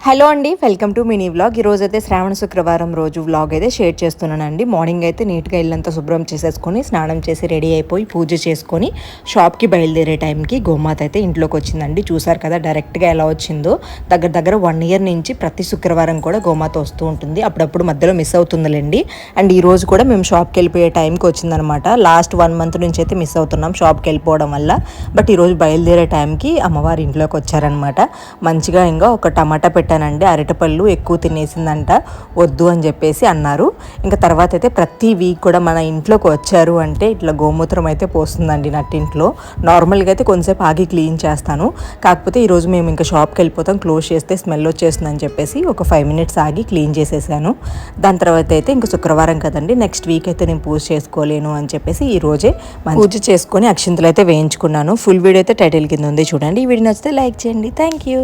Hello అండి, welcome to mini vlog. ఈరోజు అయితే శ్రావణ శుక్రవారం రోజు వ్లాగ్ అయితే షేర్ చేస్తున్నానండి. మార్నింగ్ అయితే నీట్గా ఇల్లంతా శుభ్రం చేసేసుకొని స్నానం చేసి రెడీ అయిపోయి పూజ చేసుకొని షాప్కి బయలుదేరే టైంకి గోమాత అయితే ఇంట్లోకి వచ్చిందండి. చూసారు కదా డైరెక్ట్గా ఎలా వచ్చిందో. దగ్గర 1 year నుంచి ప్రతి శుక్రవారం కూడా గోమాత వస్తూ ఉంటుంది. అప్పుడప్పుడు మధ్యలో మిస్ అవుతుందిలేండి. అండ్ ఈ రోజు కూడా మేము షాప్కి వెళ్ళిపోయే టైంకి వచ్చిందనమాట. లాస్ట్ 1 month నుంచి అయితే మిస్ అవుతున్నాం షాప్కి వెళ్ళిపోవడం వల్ల. బట్ ఈరోజు బయలుదేరే టైంకి అమ్మవారి ఇంట్లోకి వచ్చారనమాట. మంచిగా ఇంకా ఒక టమాటా పెట్టానండి. అరటిపళ్ళు ఎక్కువ తినేసిందంట, వద్దు అని చెప్పేసి అన్నారు. ఇంకా తర్వాత అయితే ప్రతి వీక్ కూడా మన ఇంట్లోకి వచ్చారు అంటే ఇట్లా గోమూత్రం అయితే పోస్తుందండి నట్టింట్లో. నార్మల్గా అయితే కొంచెంసేపు ఆగి క్లీన్ చేస్తాను. కాకపోతే ఈరోజు మేము ఇంకా షాప్కి వెళ్ళిపోతాం, క్లోజ్ చేస్తే స్మెల్ వచ్చేస్తుందని చెప్పేసి ఒక 5 minutes ఆగి క్లీన్ చేసేసాను. దాని తర్వాత అయితే ఇంకా శుక్రవారం కదండి, నెక్స్ట్ వీక్ అయితే నేను పూజ చేసుకోలేను అని చెప్పేసి ఈరోజే పూజ చేసుకొని అక్షింతలు అయితే వేయించుకున్నాను. ఫుల్ వీడియో అయితే టైటిల్ కింద ఉంది చూడండి. ఈ వీడియో నచ్చితే లైక్ చేయండి. Thank you.